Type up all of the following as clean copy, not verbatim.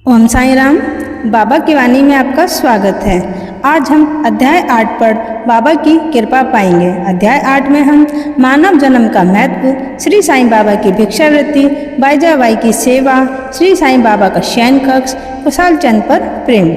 ओम साईं राम। बाबा की वाणी में आपका स्वागत है। आज हम अध्याय 8 पर बाबा की कृपा पाएंगे। अध्याय 8 में हम मानव जन्म का महत्व, श्री साईं बाबा की भिक्षावृत्ति, बाईजाबाई की सेवा, श्री साईं बाबा का शयन कक्ष, कुशाल चंद पर प्रेम।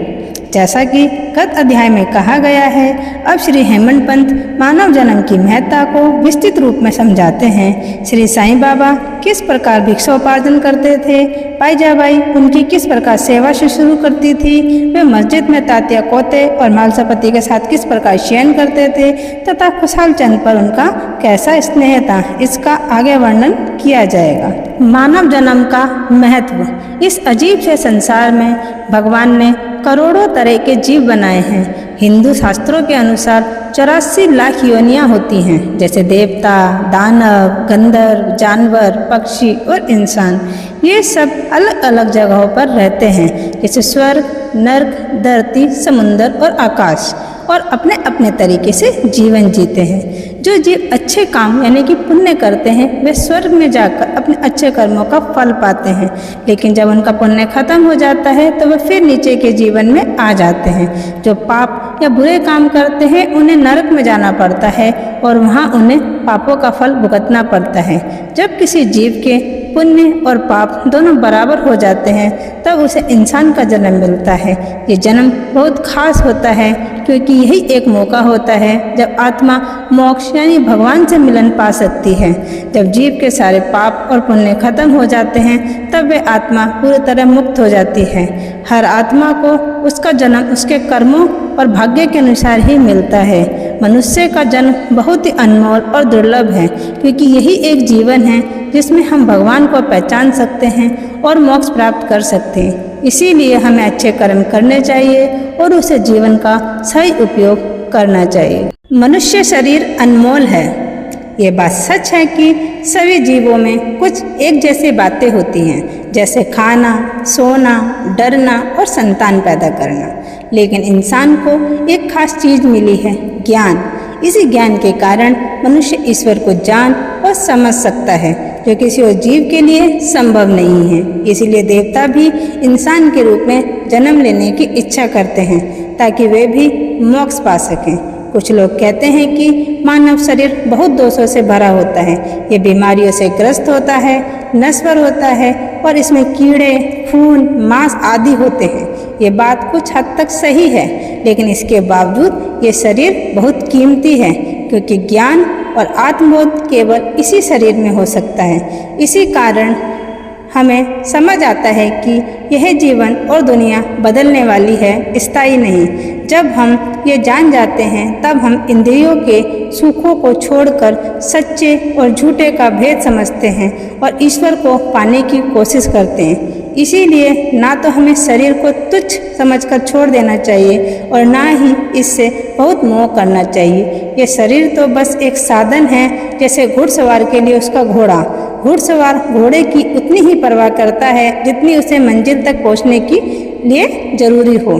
जैसा कि गत अध्याय में कहा गया है, अब श्री हेमंत पंत मानव जन्म की महत्ता को विस्तृत रूप में समझाते हैं। श्री साईं बाबा किस प्रकार भिक्षोपार्जन करते थे, बाईजाबाई उनकी किस प्रकार सेवा से शुरू करती थी, वे मस्जिद में तात्या कोते और मालसापति के साथ किस प्रकार शयन करते थे तथा कुशाल चंद पर उनका कैसा स्नेह था, इसका आगे वर्णन किया जाएगा। मानव जन्म का महत्व। इस अजीब से संसार में भगवान ने करोड़ों तरह के जीव बनाए हैं। हिंदू शास्त्रों के अनुसार 84 लाख योनियां होती हैं, जैसे देवता, दानव, गंधर्व, जानवर, पक्षी और इंसान। ये सब अलग अलग जगहों पर रहते हैं, जैसे स्वर्ग, नर्क, धरती, समुद्र और आकाश, और अपने अपने तरीके से जीवन जीते हैं। जो जीव अच्छे काम यानी कि पुण्य करते हैं, वे स्वर्ग में जाकर अपने अच्छे कर्मों का फल पाते हैं, लेकिन जब उनका पुण्य खत्म हो जाता है तो वे फिर नीचे के जीवन में आ जाते हैं। जो पाप या बुरे काम करते हैं, उन्हें नरक में जाना पड़ता है और वहाँ उन्हें पापों का फल भुगतना पड़ता है। जब किसी जीव के पुण्य और पाप दोनों बराबर हो जाते हैं, तब उसे इंसान का जन्म मिलता है। ये जन्म बहुत खास होता है, क्योंकि यही एक मौका होता है जब आत्मा मोक्ष यानी भगवान से मिलन पा सकती है। जब जीव के सारे पाप और पुण्य खत्म हो जाते हैं, तब वे आत्मा पूरी तरह मुक्त हो जाती है। हर आत्मा को उसका जन्म उसके कर्मों और भाग्य के अनुसार ही मिलता है। मनुष्य का जन्म बहुत ही अनमोल और दुर्लभ है, क्योंकि यही एक जीवन है जिसमें हम भगवान को पहचान सकते हैं और मोक्ष प्राप्त कर सकते हैं। इसीलिए हमें अच्छे कर्म करने चाहिए और उसे जीवन का सही उपयोग करना चाहिए। मनुष्य शरीर अनमोल है। ये बात सच है कि सभी जीवों में कुछ एक जैसी बातें होती हैं, जैसे खाना, सोना, डरना और संतान पैदा करना। लेकिन इंसान को एक खास चीज मिली है, ज्ञान। इसी ज्ञान के कारण मनुष्य ईश्वर को जान और समझ सकता है, जो किसी और जीव के लिए संभव नहीं है। इसीलिए देवता भी इंसान के रूप में जन्म लेने की इच्छा करते हैं, ताकि वे भी मोक्ष पा सकें। कुछ लोग कहते हैं कि मानव शरीर बहुत दोषों से भरा होता है, ये बीमारियों से ग्रस्त होता है, नश्वर होता है और इसमें कीड़े, खून, मांस आदि होते हैं। ये बात कुछ हद तक सही है, लेकिन इसके बावजूद ये शरीर बहुत कीमती है, क्योंकि ज्ञान और आत्मबोध केवल इसी शरीर में हो सकता है। इसी कारण हमें समझ आता है कि यह जीवन और दुनिया बदलने वाली है, स्थायी नहीं। जब हम ये जान जाते हैं, तब हम इंद्रियों के सुखों को छोड़कर सच्चे और झूठे का भेद समझते हैं और ईश्वर को पाने की कोशिश करते हैं। इसीलिए ना तो हमें शरीर को तुच्छ समझकर छोड़ देना चाहिए और ना ही इससे बहुत मोह करना चाहिए। ये शरीर तो बस एक साधन है, जैसे घुड़सवार के लिए उसका घोड़ा। घुड़सवार घोड़े की उतनी ही परवाह करता है जितनी उसे मंजिल तक पहुंचने के लिए जरूरी हो।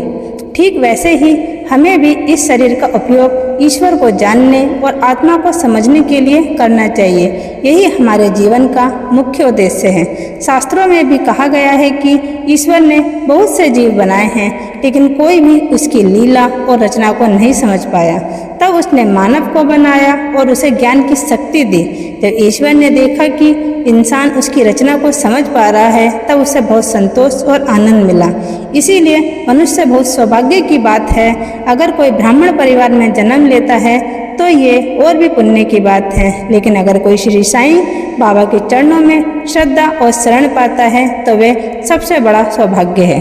ठीक वैसे ही हमें भी इस शरीर का उपयोग ईश्वर को जानने और आत्मा को समझने के लिए करना चाहिए। यही हमारे जीवन का मुख्य उद्देश्य है। शास्त्रों में भी कहा गया है कि ईश्वर ने बहुत से जीव बनाए हैं, लेकिन कोई भी उसकी लीला और रचना को नहीं समझ पाया। तब उसने मानव को बनाया और उसे ज्ञान की शक्ति दी। जब ईश्वर ने देखा कि इंसान उसकी रचना को समझ पा रहा है, तब उसे बहुत संतोष और आनंद मिला। इसीलिए मनुष्य बहुत सौभाग्य की बात है। अगर कोई ब्राह्मण परिवार में जन्म लेता है तो ये और भी पुण्य की बात है, लेकिन अगर कोई श्री साईं बाबा के चरणों में श्रद्धा और शरण पाता है तो वे सबसे बड़ा सौभाग्य है।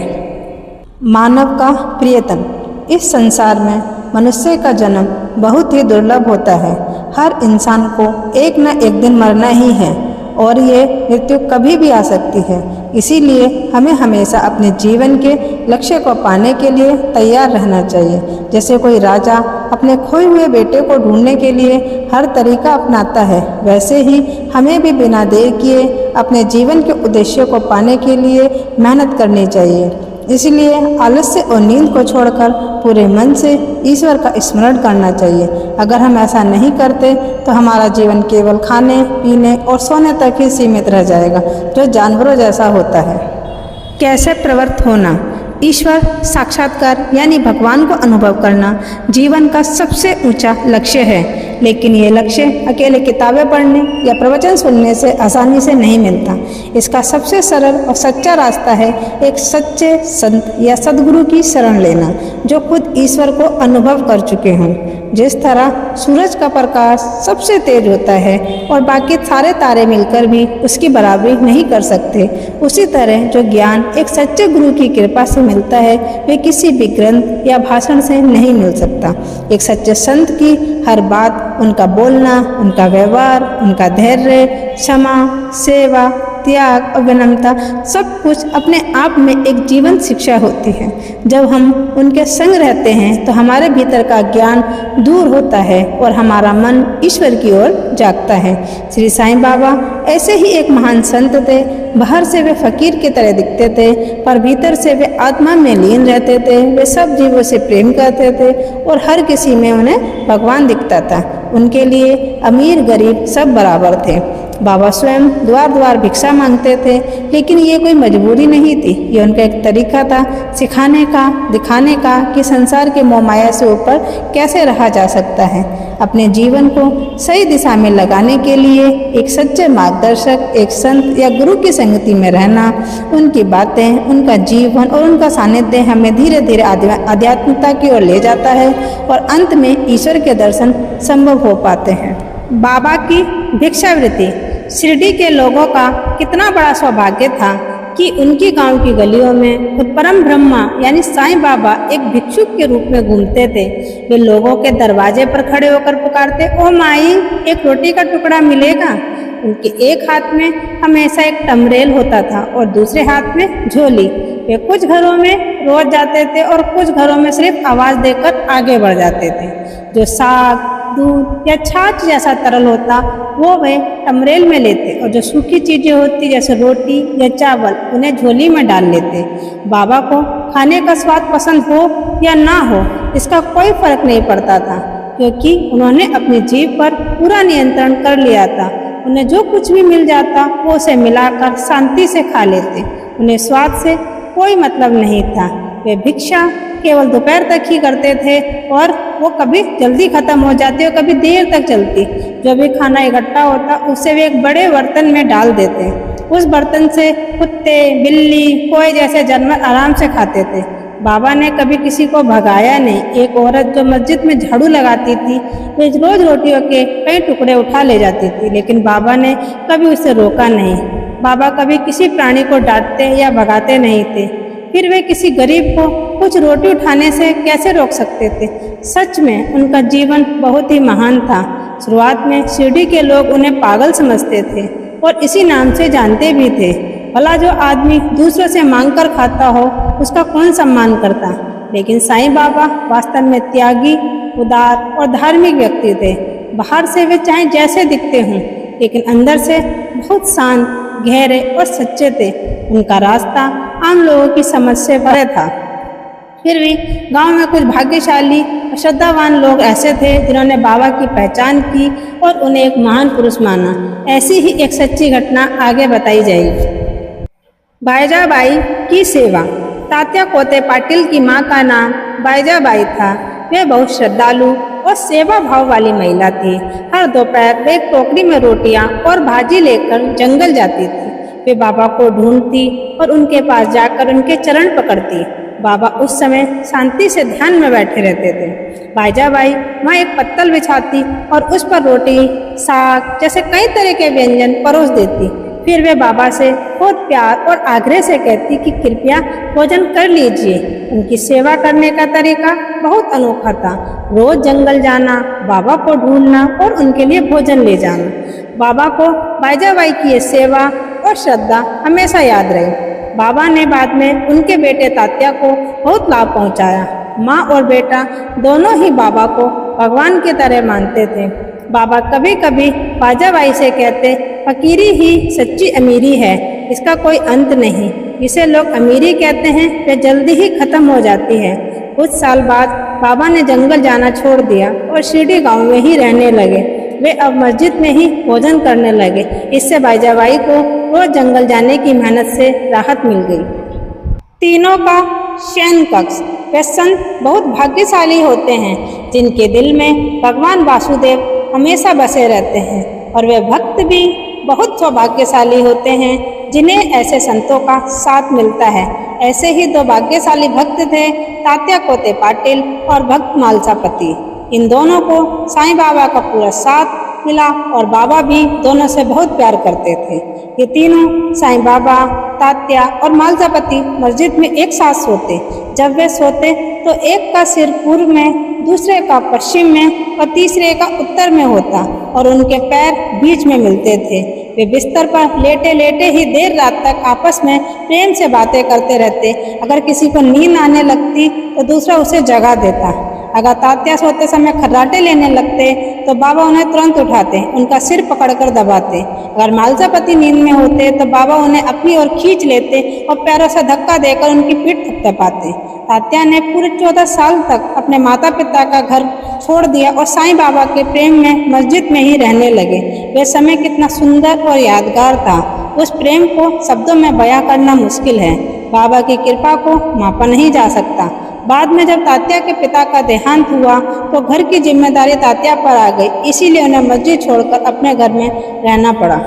मानव का प्रियतम। इस संसार में मनुष्य का जन्म बहुत ही दुर्लभ होता है। हर इंसान को एक न एक दिन मरना ही है और ये मृत्यु कभी भी आ सकती है। इसीलिए हमें हमेशा अपने जीवन के लक्ष्य को पाने के लिए तैयार रहना चाहिए। जैसे कोई राजा अपने खोए हुए बेटे को ढूंढने के लिए हर तरीका अपनाता है, वैसे ही हमें भी बिना देर किए अपने जीवन के उद्देश्य को पाने के लिए मेहनत करनी चाहिए। इसलिए आलस्य और नींद को छोड़कर पूरे मन से ईश्वर का स्मरण करना चाहिए। अगर हम ऐसा नहीं करते तो हमारा जीवन केवल खाने, पीने और सोने तक ही सीमित रह जाएगा, जो जानवरों जैसा होता है। कैसे प्रवृत्त होना। ईश्वर साक्षात्कार यानी भगवान को अनुभव करना जीवन का सबसे ऊंचा लक्ष्य है, लेकिन ये लक्ष्य अकेले किताबें पढ़ने या प्रवचन सुनने से आसानी से नहीं मिलता। इसका सबसे सरल और सच्चा रास्ता है एक सच्चे संत या सद्गुरु की शरण लेना, जो खुद ईश्वर को अनुभव कर चुके हों। जिस तरह सूरज का प्रकाश सबसे तेज होता है और बाकी सारे तारे मिलकर भी उसकी बराबरी नहीं कर सकते, उसी तरह जो ज्ञान एक सच्चे गुरु की कृपा से मिलता है वे किसी भी ग्रंथ या भाषण से नहीं मिल सकता। एक सच्चे संत की हर बात, उनका बोलना, उनका व्यवहार, उनका धैर्य, क्षमा, सेवा, त्याग और विनम्रता सब कुछ अपने आप में एक जीवन शिक्षा होती है। जब हम उनके संग रहते हैं तो हमारे भीतर का ज्ञान दूर होता है और हमारा मन ईश्वर की ओर जागता है। श्री साईं बाबा ऐसे ही एक महान संत थे। बाहर से वे फकीर की तरह दिखते थे, पर भीतर से वे आत्मा में लीन रहते थे। वे सब जीवों से प्रेम करते थे और हर किसी में उन्हें भगवान दिखता था। उनके लिए अमीर गरीब सब बराबर थे। बाबा स्वयं द्वार द्वार भिक्षा मांगते थे, लेकिन ये कोई मजबूरी नहीं थी, ये उनका एक तरीका था सिखाने का, दिखाने का कि संसार के मोह माया से ऊपर कैसे रहा जा सकता है। अपने जीवन को सही दिशा में लगाने के लिए एक सच्चे मार्गदर्शक, एक संत या गुरु की संगति में रहना, उनकी बातें, उनका जीवन और उनका सानिध्य हमें धीरे धीरे आध्यात्मिकता की ओर ले जाता है और अंत में ईश्वर के दर्शन संभव हो पाते हैं। बाबा की भिक्षावृत्ति। शिरडी के लोगों का कितना बड़ा सौभाग्य था कि उनकी गांव की गलियों में खुद परम ब्रह्मा यानी साईं बाबा एक भिक्षुक के रूप में घूमते थे। वे लोगों के दरवाजे पर खड़े होकर पुकारते, ओ माई, एक रोटी का टुकड़ा मिलेगा। उनके एक हाथ में हमेशा एक टमरेल होता था और दूसरे हाथ में झोली। वे कुछ घरों में रोज जाते थे और कुछ घरों में सिर्फ आवाज देकर आगे बढ़ जाते थे। जो साग, दूध या छाछ जैसा तरल होता वो वे टमरेल में लेते और जो सूखी चीजें होती जैसे रोटी या चावल उन्हें झोली में डाल लेते। बाबा को खाने का स्वाद पसंद हो या ना हो इसका कोई फर्क नहीं पड़ता था, क्योंकि उन्होंने अपनी जीभ पर पूरा नियंत्रण कर लिया था। उन्हें जो कुछ भी मिल जाता वो उसे मिलाकर शांति से खा लेते। उन्हें स्वाद से कोई मतलब नहीं था। वे भिक्षा केवल दोपहर तक ही करते थे और वो कभी जल्दी खत्म हो जाती और कभी देर तक चलती। जो भी खाना इकट्ठा होता उसे वे एक बड़े बर्तन में डाल देते। उस बर्तन से कुत्ते, बिल्ली, कोए जैसे जानवर आराम से खाते थे। बाबा ने कभी किसी को भगाया नहीं। एक औरत जो मस्जिद में झाड़ू लगाती थी वे रोज रोटियों के कई टुकड़े उठा ले जाती थी, लेकिन बाबा ने कभी उसे रोका नहीं। बाबा कभी किसी प्राणी को डांटते या भगाते नहीं थे। फिर वे किसी गरीब को कुछ रोटी उठाने से कैसे रोक सकते थे। सच में उनका जीवन बहुत ही महान था। शुरुआत में शिरडी के लोग उन्हें पागल समझते थे और इसी नाम से जानते भी थे। भला जो आदमी दूसरों से मांगकर खाता हो उसका कौन सम्मान करता। लेकिन साईं बाबा वास्तव में त्यागी, उदार और धार्मिक व्यक्ति थे। बाहर से वे चाहे जैसे दिखते हों, लेकिन अंदर से बहुत शांत, गहरे और सच्चे थे। उनका रास्ता आम लोगों की समझ से परे था। फिर भी गांव में कुछ भाग्यशाली और श्रद्धावान लोग ऐसे थे जिन्होंने बाबा की पहचान की और उन्हें एक महान पुरुष माना। ऐसी ही एक सच्ची घटना आगे बताई जाएगी। बायजाबाई की सेवा। तात्या कोते पाटिल की मां का नाम बायजाबाई था। वे बहुत श्रद्धालु और सेवा भाव वाली महिला थी। हर दोपहर वे एक टोकरी में रोटियां और भाजी लेकर जंगल जाती थी। वे बाबा को ढूंढती और उनके पास जाकर उनके चरण पकड़ती। बाबा उस समय शांति से ध्यान में बैठे रहते थे। बायजाबाई वहाँ एक पत्तल बिछाती और उस पर रोटी, साग जैसे कई तरह के व्यंजन परोस देती। फिर वे बाबा से बहुत प्यार और आग्रह से कहती कि कृपया भोजन कर लीजिए। उनकी सेवा करने का तरीका बहुत अनोखा था। रोज जंगल जाना, बाबा को ढूंढना और उनके लिए भोजन ले जाना। बाबा को बायजाबाई की ये सेवा और श्रद्धा हमेशा याद रही। बाबा ने बाद में उनके बेटे तात्या को बहुत लाभ पहुंचाया। माँ और बेटा दोनों ही बाबा को भगवान की तरह मानते थे। बाबा कभी कभी बायजाबाई से कहते, फकीरी ही सच्ची अमीरी है, इसका कोई अंत नहीं। इसे लोग अमीरी कहते हैं, वे जल्दी ही खत्म हो जाती है। कुछ साल बाद बाबा ने जंगल जाना छोड़ दिया और शिरडी गांव में ही रहने लगे। वे अब मस्जिद में ही भोजन करने लगे। इससे बायजाबाई को रोज जंगल जाने की मेहनत से राहत मिल गई। तीनों का शयन कक्ष। वे संत बहुत भाग्यशाली होते हैं जिनके दिल में भगवान वासुदेव हमेशा बसे रहते हैं, और वे भक्त भी बहुत सौभाग्यशाली होते हैं जिन्हें ऐसे संतों का साथ मिलता है। ऐसे ही दो भाग्यशाली भक्त थे, तात्या कोते पाटिल और भक्त मालसापति। इन दोनों को साईं बाबा का पूरा साथ मिला और बाबा भी दोनों से बहुत प्यार करते थे। ये तीनों साईं बाबा, तात्या और मालसापति मस्जिद में एक साथ सोते। जब वे सोते तो एक का सिर पूर्व में, दूसरे का पश्चिम में और तीसरे का उत्तर में होता और उनके पैर बीच में मिलते थे। वे बिस्तर पर लेटे लेटे ही देर रात तक आपस में प्रेम से बातें करते रहते। अगर किसी को नींद आने लगती तो दूसरा उसे जगा देता। अगर तात्या सोते समय खर्राटे लेने लगते तो बाबा उन्हें तुरंत उठाते, उनका सिर पकड़कर दबाते। अगर मालसापति नींद में होते तो बाबा उन्हें अपनी ओर खींच लेते और पैरों से धक्का देकर उनकी पीठ थपथपाते। तात्या ने पूरे 14 साल तक अपने माता पिता का घर छोड़ दिया और साईं बाबा के प्रेम में मस्जिद में ही रहने लगे। वह समय कितना सुंदर और यादगार था, उस प्रेम को शब्दों में बयां करना मुश्किल है। बाबा की कृपा को मापा नहीं जा सकता। बाद में जब तात्या के पिता का देहांत हुआ तो घर की जिम्मेदारी तात्या पर आ गई, इसीलिए उन्हें मस्जिद छोड़कर अपने घर में रहना पड़ा।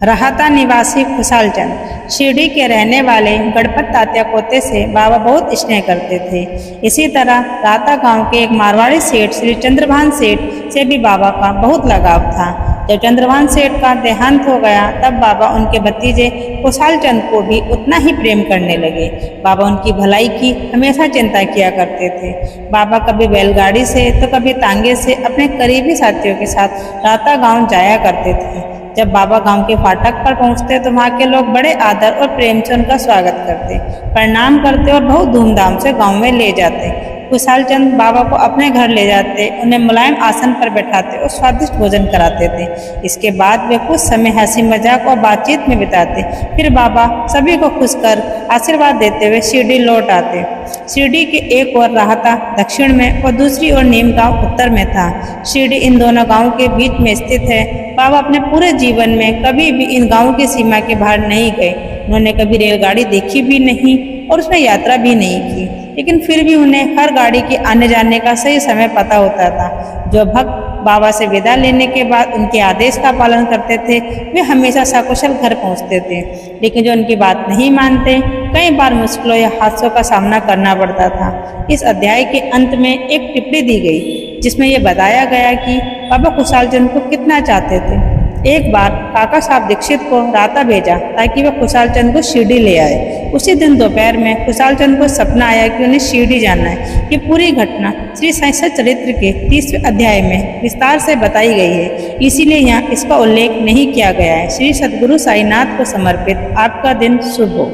राहता निवासी खुशाल चंद शिरडी के रहने वाले गणपत तात्या कोते से बाबा बहुत स्नेह करते थे। इसी तरह राहता गांव के एक मारवाड़ी सेठ श्री चंद्रभान सेठ से भी बाबा का बहुत लगाव था। जब चंद्रभान सेठ का देहांत हो गया तब बाबा उनके भतीजे खुशाल चंद को भी उतना ही प्रेम करने लगे। बाबा उनकी भलाई की हमेशा चिंता किया करते थे। बाबा कभी बैलगाड़ी से तो कभी तांगे से अपने करीबी साथियों के साथ राहता गांव जाया करते थे। जब बाबा गांव के फाटक पर पहुंचते तो वहाँ के लोग बड़े आदर और प्रेम से उनका स्वागत करते, प्रणाम करते और बहुत धूमधाम से गांव में ले जाते। खुशाल चंद बाबा को अपने घर ले जाते, उन्हें मुलायम आसन पर बैठाते और स्वादिष्ट भोजन कराते थे। इसके बाद वे कुछ समय हंसी मजाक और बातचीत में बिताते। फिर बाबा सभी को खुश कर आशीर्वाद देते हुए शिरडी लौट आते। शिरडी के एक ओर राहता दक्षिण में और दूसरी ओर नीम गांव उत्तर में था। शिरडी इन दोनों गांवों के बीच में स्थित है। बाबा अपने पूरे जीवन में कभी भी इन गांवों की सीमा के बाहर नहीं गए। उन्होंने कभी रेलगाड़ी देखी भी नहीं और उसमें यात्रा भी नहीं की, लेकिन फिर भी उन्हें हर गाड़ी के आने जाने का सही समय पता होता था। जो भक्त बाबा से विदा लेने के बाद उनके आदेश का पालन करते थे वे हमेशा सकुशल घर पहुंचते थे, लेकिन जो उनकी बात नहीं मानते कई बार मुश्किलों या हादसों का सामना करना पड़ता था। इस अध्याय के अंत में एक टिप्पणी दी गई जिसमें यह बताया गया कि बाबा खुशाल चंद को कितना चाहते थे। एक बार काका साहब दीक्षित को राहता भेजा ताकि वह खुशाल चंद को शिरडी ले आए। उसी दिन दोपहर में खुशाल चंद को सपना आया कि उन्हें शिरडी जाना है। ये पूरी घटना श्री साईं सच्चरित्र के 30वें अध्याय में विस्तार से बताई गई है, इसीलिए यहाँ इसका उल्लेख नहीं किया गया है। श्री सद्गुरु साईनाथ को समर्पित। आपका दिन शुभ हो।